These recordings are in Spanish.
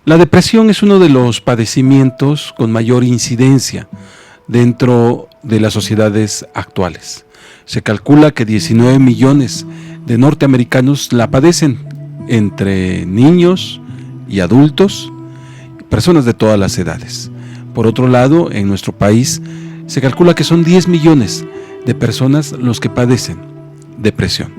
La depresión es uno de los padecimientos con mayor incidencia dentro de las sociedades actuales. Se calcula que 19 millones de norteamericanos la padecen, entre niños y adultos, personas de todas las edades. Por otro lado, en nuestro país se calcula que son 10 millones de personas los que padecen depresión.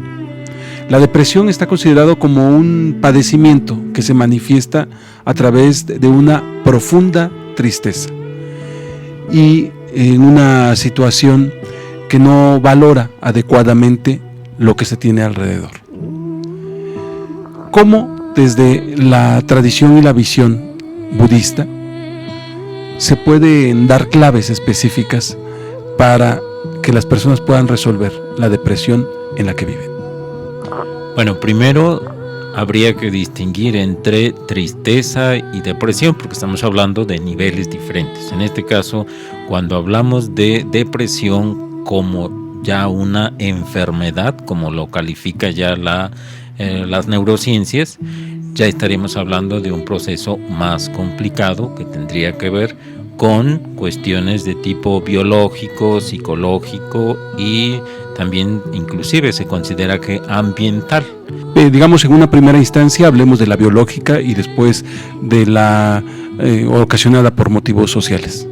La depresión está considerado como un padecimiento que se manifiesta a través de una profunda tristeza y en una situación que no valora adecuadamente lo que se tiene alrededor. ¿Cómo desde la tradición y la visión budista se pueden dar claves específicas para que las personas puedan resolver la depresión en la que viven? Bueno, primero habría que distinguir entre tristeza y depresión, porque estamos hablando de niveles diferentes. En este caso, cuando hablamos de depresión como ya una enfermedad, como lo califica ya las neurociencias, ya estaríamos hablando de un proceso más complicado que tendría que ver con cuestiones de tipo biológico, psicológico y también inclusive se considera que ambiental. Digamos, en una primera instancia hablemos de la biológica y después de la ocasionada por motivos sociales.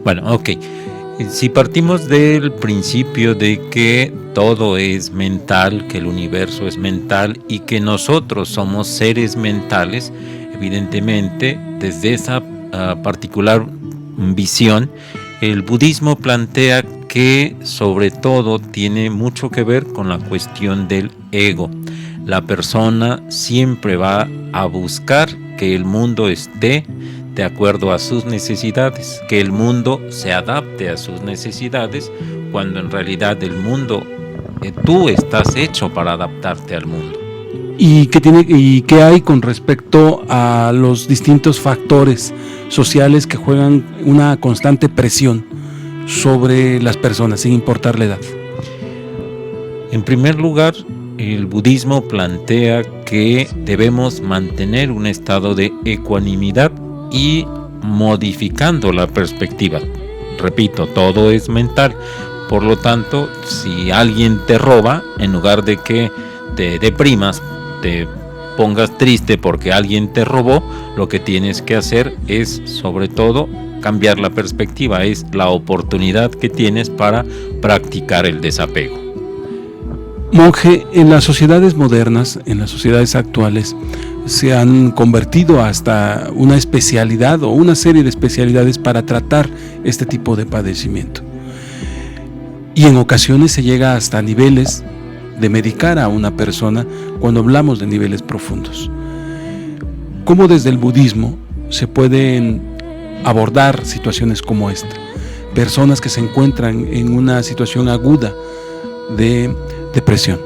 Bueno, ok. Si partimos del principio de que todo es mental, que el universo es mental y que nosotros somos seres mentales, evidentemente desde esa particular visión, el budismo plantea que sobre todo tiene mucho que ver con la cuestión del ego. La persona siempre va a buscar que el mundo esté de acuerdo a sus necesidades, que el mundo se adapte a sus necesidades, cuando en realidad el mundo, tú estás hecho para adaptarte al mundo. ¿Y qué hay con respecto a los distintos factores sociales que juegan una constante presión sobre las personas, sin importar la edad? En primer lugar, el budismo plantea que debemos mantener un estado de ecuanimidad y modificando la perspectiva. Repito, todo es mental. Por lo tanto, si alguien te roba, en lugar de que te deprimas, te pongas triste porque alguien te robó, lo que tienes que hacer es, sobre todo, cambiar la perspectiva. Es la oportunidad que tienes para practicar el desapego. Monje, en las sociedades modernas, en las sociedades actuales, se han convertido hasta una especialidad o una serie de especialidades para tratar este tipo de padecimiento. Y en ocasiones se llega hasta niveles de medicar a una persona cuando hablamos de niveles profundos. ¿Cómo desde el budismo se pueden abordar situaciones como esta? Personas que se encuentran en una situación aguda de depresión.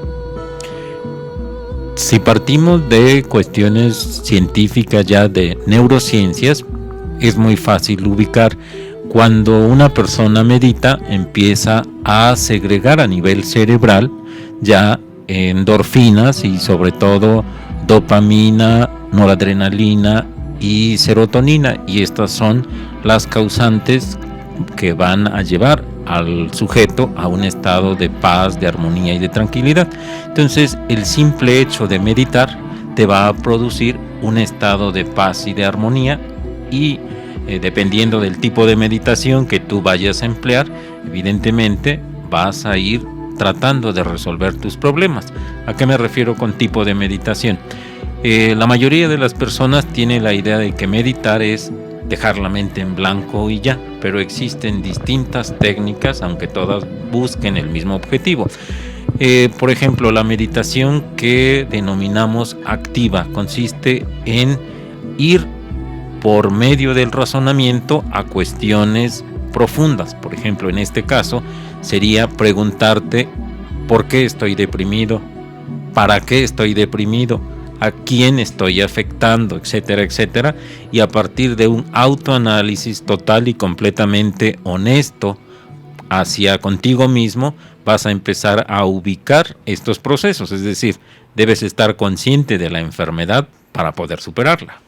Si partimos de cuestiones científicas ya de neurociencias, es muy fácil ubicar. Cuando una persona medita, empieza a segregar a nivel cerebral ya endorfinas y sobre todo dopamina, noradrenalina y serotonina, y estas son las causantes que van a llevar al sujeto a un estado de paz, de armonía y de tranquilidad. Entonces, el simple hecho de meditar te va a producir un estado de paz y de armonía, y dependiendo del tipo de meditación que tú vayas a emplear, evidentemente vas a ir tratando de resolver tus problemas. ¿A qué me refiero con tipo de meditación? La mayoría de las personas tiene la idea de que meditar es dejar la mente en blanco y ya, pero existen distintas técnicas, aunque todas busquen el mismo objetivo. Por ejemplo, la meditación que denominamos activa consiste en ir por medio del razonamiento a cuestiones profundas. Por ejemplo, en este caso sería preguntarte ¿por qué estoy deprimido? ¿Para qué estoy deprimido? ¿A quién estoy afectando? Etcétera, etcétera. Y a partir de un autoanálisis total y completamente honesto hacia contigo mismo, vas a empezar a ubicar estos procesos. Es decir, debes estar consciente de la enfermedad para poder superarla.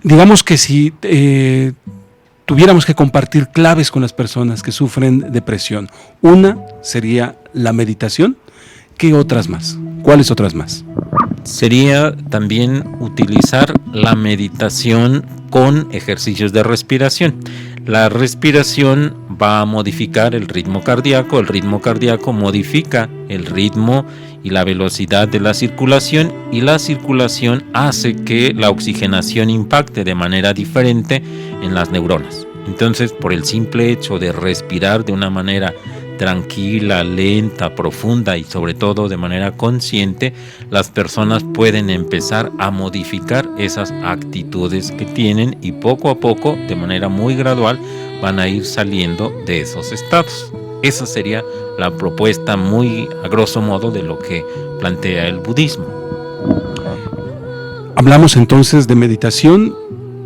Digamos que si tuviéramos que compartir claves con las personas que sufren depresión, una sería la meditación. ¿Qué otras más? ¿Cuáles otras más? Sería también utilizar la meditación con ejercicios de respiración. La respiración va a modificar el ritmo cardíaco modifica el ritmo y la velocidad de la circulación, y la circulación hace que la oxigenación impacte de manera diferente en las neuronas. Entonces, por el simple hecho de respirar de una manera tranquila, lenta, profunda y sobre todo de manera consciente, las personas pueden empezar a modificar esas actitudes que tienen, y poco a poco, de manera muy gradual, van a ir saliendo de esos estados. Esa sería la propuesta muy a grosso modo de lo que plantea el budismo. Hablamos entonces de meditación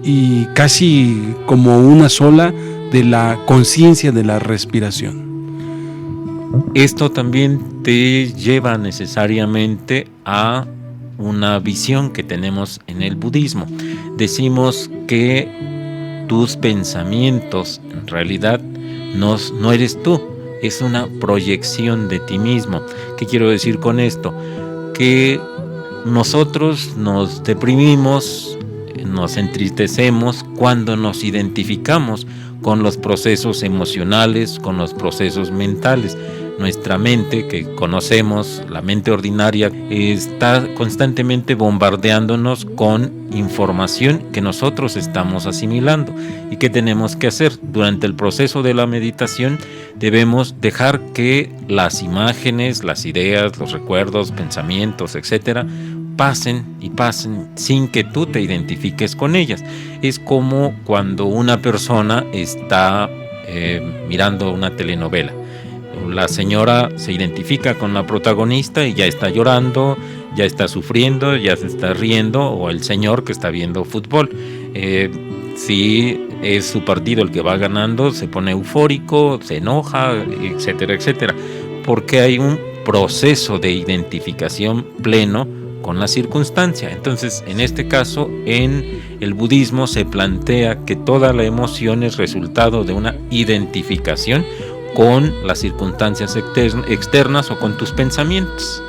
y casi como una sola de la conciencia de la respiración. Esto también te lleva necesariamente a una visión que tenemos en el budismo. Decimos que tus pensamientos en realidad no eres tú, es una proyección de ti mismo. ¿Qué quiero decir con esto? Que nosotros nos deprimimos, nos entristecemos cuando nos identificamos con los procesos emocionales, con los procesos mentales. Nuestra mente, que conocemos, la mente ordinaria, está constantemente bombardeándonos con información que nosotros estamos asimilando. ¿Y qué tenemos que hacer? Durante el proceso de la meditación debemos dejar que las imágenes, las ideas, los recuerdos, pensamientos, etcétera, pasen y pasen sin que tú te identifiques con ellas. Es como cuando una persona está mirando una telenovela. La señora se identifica con la protagonista y ya está llorando, ya está sufriendo, ya se está riendo, o el señor que está viendo fútbol. Si es su partido el que va ganando, se pone eufórico, se enoja, etcétera, etcétera, porque hay un proceso de identificación pleno con la circunstancia. Entonces, en este caso, en el budismo se plantea que toda la emoción es resultado de una identificación con las circunstancias externas o con tus pensamientos.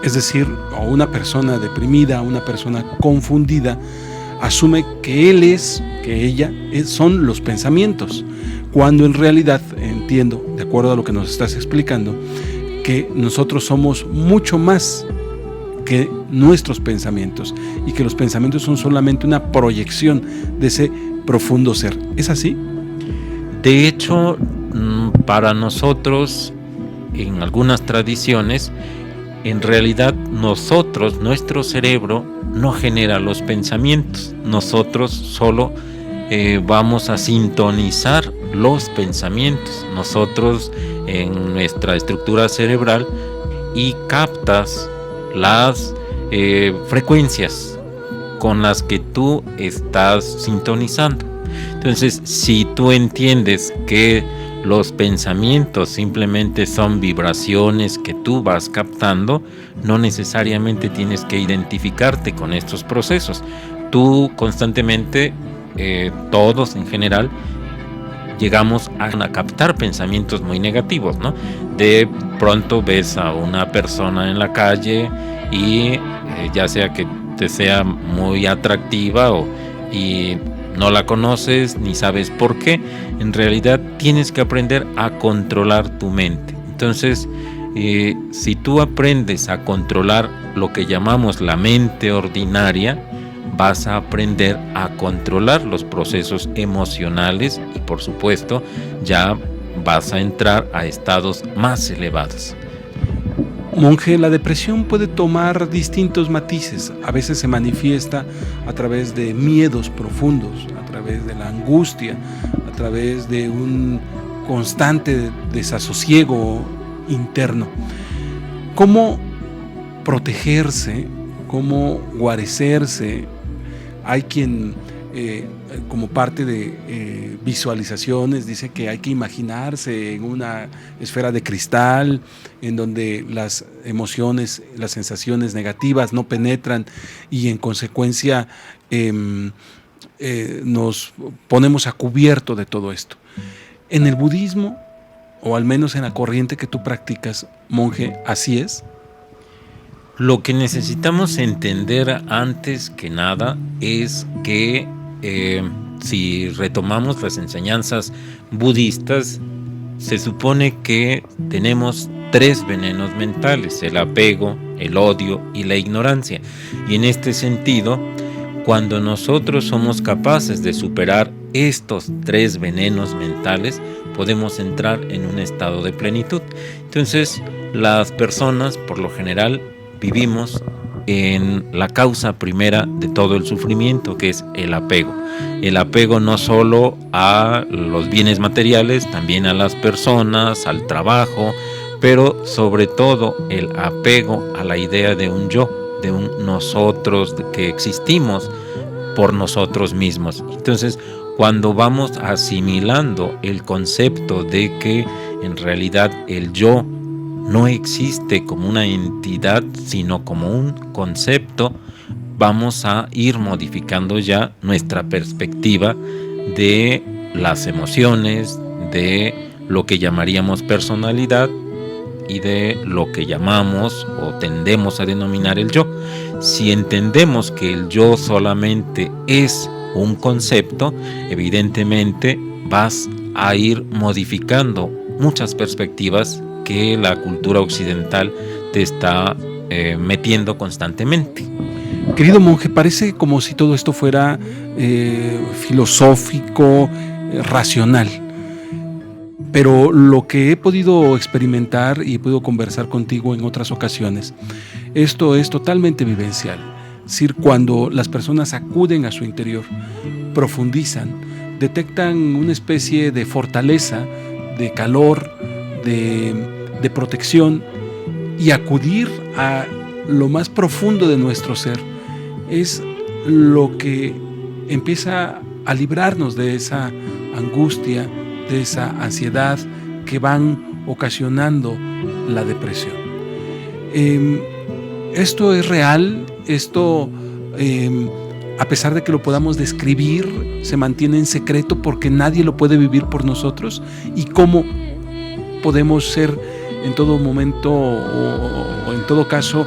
Es decir, una persona deprimida, una persona confundida, asume que él es, que ella son los pensamientos, cuando en realidad, entiendo, de acuerdo a lo que nos estás explicando, que nosotros somos mucho más que nuestros pensamientos, y que los pensamientos son solamente una proyección de ese profundo ser. ¿Es así? De hecho, para nosotros, en algunas tradiciones, en realidad nuestro cerebro no genera los pensamientos. Nosotros solo vamos a sintonizar los pensamientos. Nosotros, en nuestra estructura cerebral, y captas las frecuencias con las que tú estás sintonizando. Entonces, si tú entiendes que los pensamientos simplemente son vibraciones que tú vas captando, no necesariamente tienes que identificarte con estos procesos. Tú constantemente, todos en general, llegamos a captar pensamientos muy negativos, ¿no? De pronto ves a una persona en la calle y ya sea que te sea muy atractiva y no la conoces ni sabes por qué, en realidad tienes que aprender a controlar tu mente. Entonces, si tú aprendes a controlar lo que llamamos la mente ordinaria, vas a aprender a controlar los procesos emocionales y, por supuesto, ya vas a entrar a estados más elevados. Monje, la depresión puede tomar distintos matices. A veces se manifiesta a través de miedos profundos, a través de la angustia, a través de un constante desasosiego interno. ¿Cómo protegerse? ¿Cómo guarecerse? Hay quien como parte de visualizaciones, dice que hay que imaginarse en una esfera de cristal, en donde las emociones, las sensaciones negativas no penetran y en consecuencia nos ponemos a cubierto de todo esto. En el budismo, o al menos en la corriente que tú practicas, monje, ¿así es? Lo que necesitamos entender antes que nada es que si retomamos las enseñanzas budistas, se supone que tenemos 3 venenos mentales: el apego, el odio y la ignorancia. Y en este sentido, cuando nosotros somos capaces de superar estos 3 venenos mentales, podemos entrar en un estado de plenitud. Entonces, las personas, por lo general, vivimos en la causa primera de todo el sufrimiento, que es el apego. El apego no solo a los bienes materiales, también a las personas, al trabajo, pero sobre todo el apego a la idea de un yo, de un nosotros, de que existimos por nosotros mismos. Entonces, cuando vamos asimilando el concepto de que en realidad el yo no existe como una entidad, sino como un concepto, vamos a ir modificando ya nuestra perspectiva de las emociones, de lo que llamaríamos personalidad y de lo que llamamos o tendemos a denominar el yo. Si entendemos que el yo solamente es un concepto, evidentemente vas a ir modificando muchas perspectivas que la cultura occidental te está metiendo constantemente. Querido monje, parece como si todo esto fuera filosófico, racional. Pero lo que he podido experimentar y he podido conversar contigo en otras ocasiones, esto es totalmente vivencial. Es decir, cuando las personas acuden a su interior, profundizan, detectan una especie de fortaleza, de calor, de protección, y acudir a lo más profundo de nuestro ser es lo que empieza a librarnos de esa angustia, de esa ansiedad que van ocasionando la depresión. Esto es real, esto a pesar de que lo podamos describir, se mantiene en secreto porque nadie lo puede vivir por nosotros. ¿Y cómo podemos ser en todo momento o en todo caso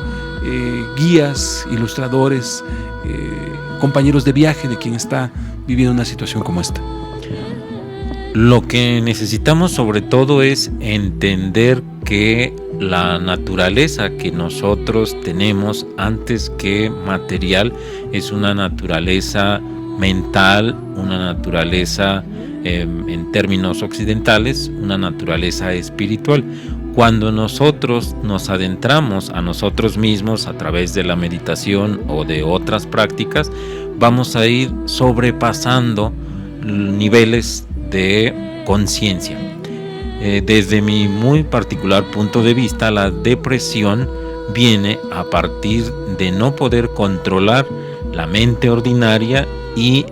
guías, ilustradores, compañeros de viaje de quien está viviendo una situación como esta? Lo que necesitamos sobre todo es entender que la naturaleza que nosotros tenemos antes que material es una naturaleza mental, una naturaleza en términos occidentales, una naturaleza espiritual. Cuando nosotros nos adentramos a nosotros mismos a través de la meditación o de otras prácticas, vamos a ir sobrepasando niveles de conciencia. Desde mi muy particular punto de vista, la depresión viene a partir de no poder controlar la mente ordinaria y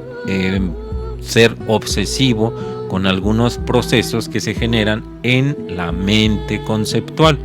ser obsesivo con algunos procesos que se generan en la mente conceptual.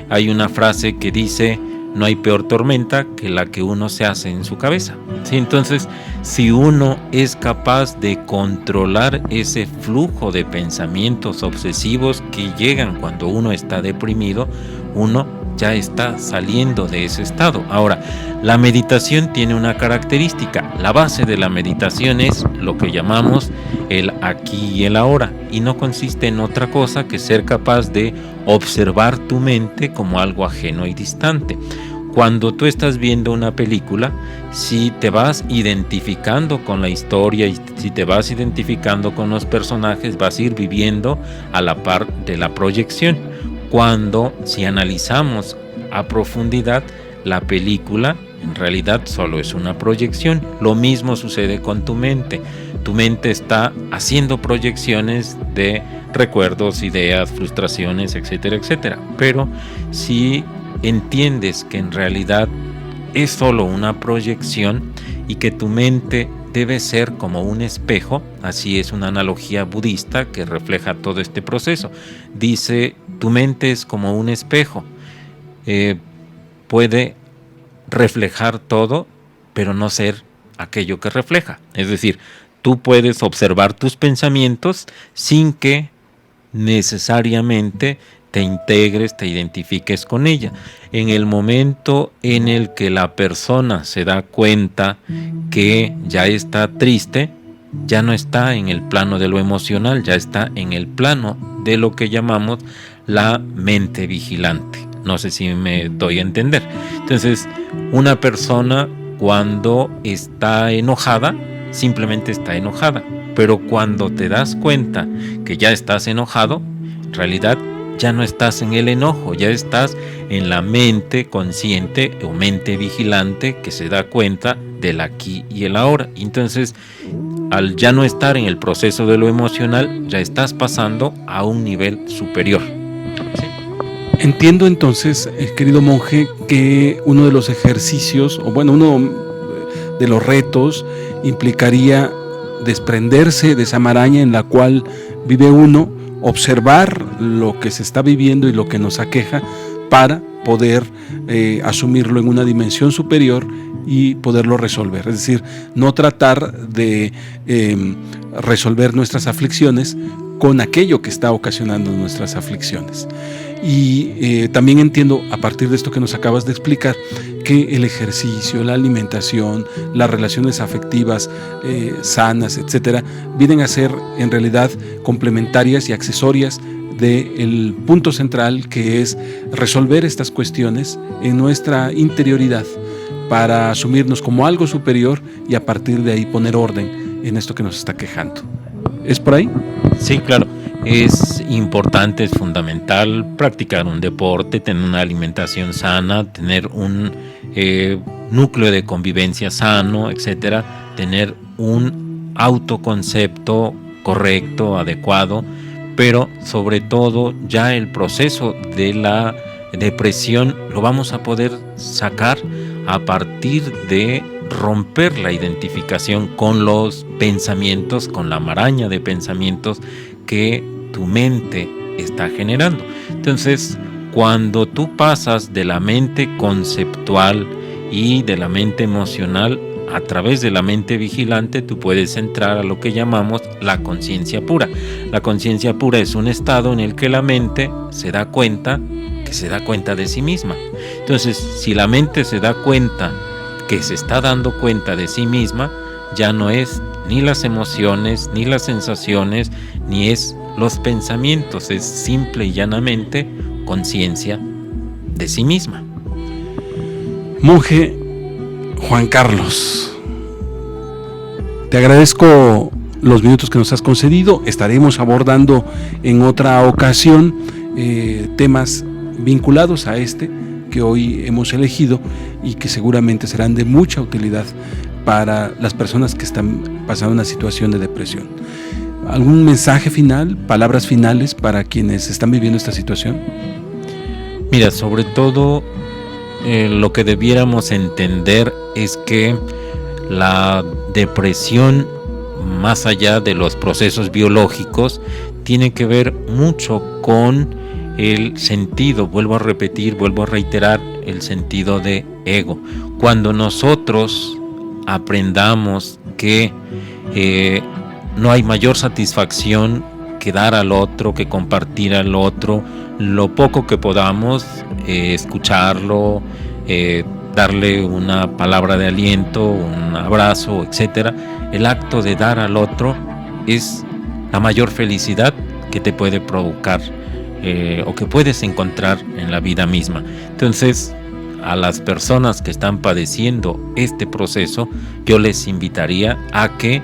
Hay una frase que dice: no hay peor tormenta que la que uno se hace en su cabeza. ¿Sí? Entonces, si uno es capaz de controlar ese flujo de pensamientos obsesivos que llegan cuando uno está deprimido, uno ya está saliendo de ese estado. Ahora, la meditación tiene una característica. La base de la meditación es lo que llamamos el aquí y el ahora, y no consiste en otra cosa que ser capaz de observar tu mente como algo ajeno y distante. Cuando tú estás viendo una película, si te vas identificando con la historia y si te vas identificando con los personajes, vas a ir viviendo a la par de la proyección. Si analizamos a profundidad, la película en realidad solo es una proyección. Lo mismo sucede con tu mente. Tu mente está haciendo proyecciones de recuerdos, ideas, frustraciones, etcétera, etcétera. Pero si entiendes que en realidad es solo una proyección y que tu mente debe ser como un espejo, así es una analogía budista que refleja todo este proceso. Dice, tu mente es como un espejo, puede reflejar todo, pero no ser aquello que refleja. Es decir, tú puedes observar tus pensamientos sin que necesariamente te integres, te identifiques con ella. En el momento en el que la persona se da cuenta que ya está triste, ya no está en el plano de lo emocional, ya está en el plano de lo que llamamos la mente vigilante. No sé si me doy a entender. Entonces, una persona cuando está enojada, simplemente está enojada. Pero cuando te das cuenta que ya estás enojado, en realidad ya no estás en el enojo, ya estás en la mente consciente o mente vigilante que se da cuenta del aquí y el ahora. Entonces, al ya no estar en el proceso de lo emocional, ya estás pasando a un nivel superior. ¿Sí? Entiendo entonces, querido monje, que uno de los ejercicios, o bueno, uno de los retos implicaría desprenderse de esa maraña en la cual vive uno, observar lo que se está viviendo y lo que nos aqueja para poder asumirlo en una dimensión superior y poderlo resolver. Es decir, no tratar de resolver nuestras aflicciones con aquello que está ocasionando nuestras aflicciones. Y también entiendo, a partir de esto que nos acabas de explicar, que el ejercicio, la alimentación, las relaciones afectivas sanas, etcétera, vienen a ser en realidad complementarias y accesorias del punto central, que es resolver estas cuestiones en nuestra interioridad para asumirnos como algo superior y a partir de ahí poner orden en esto que nos está quejando. ¿Es por ahí? Sí, claro. Es importante, es fundamental practicar un deporte, tener una alimentación sana, tener un núcleo de convivencia sano, etcétera, tener un autoconcepto correcto, adecuado, pero sobre todo ya el proceso de la depresión lo vamos a poder sacar a partir de romper la identificación con los pensamientos, con la maraña de pensamientos que tu mente está generando. Entonces, cuando tú pasas de la mente conceptual y de la mente emocional a través de la mente vigilante, tú puedes entrar a lo que llamamos la conciencia pura. La conciencia pura es un estado en el que la mente se da cuenta de sí misma. Entonces, si la mente se da cuenta que se está dando cuenta de sí misma, ya no es ni las emociones, ni las sensaciones, ni es los pensamientos, es simple y llanamente conciencia de sí misma. Monje Juan Carlos, te agradezco los minutos que nos has concedido. Estaremos abordando en otra ocasión temas vinculados a este que hoy hemos elegido y que seguramente serán de mucha utilidad para las personas que están pasando una situación de depresión. ¿Algún mensaje final, palabras finales para quienes están viviendo esta situación? Mira, sobre todo lo que debiéramos entender es que la depresión, más allá de los procesos biológicos, tiene que ver mucho con el sentido, vuelvo a repetir, vuelvo a reiterar, el sentido de ego. Cuando nosotros aprendamos que no hay mayor satisfacción que dar al otro, que compartir al otro, lo poco que podamos, escucharlo, darle una palabra de aliento, un abrazo, etcétera. El acto de dar al otro es la mayor felicidad que te puede provocar o que puedes encontrar en la vida misma. Entonces, a las personas que están padeciendo este proceso, yo les invitaría a que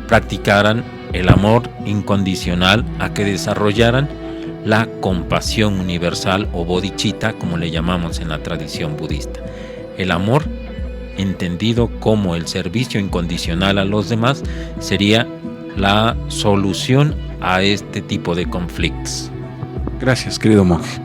practicaran el amor incondicional, a que desarrollaran la compasión universal o bodhicitta, como le llamamos en la tradición budista. El amor, entendido como el servicio incondicional a los demás, sería la solución a este tipo de conflictos. Gracias, querido monje.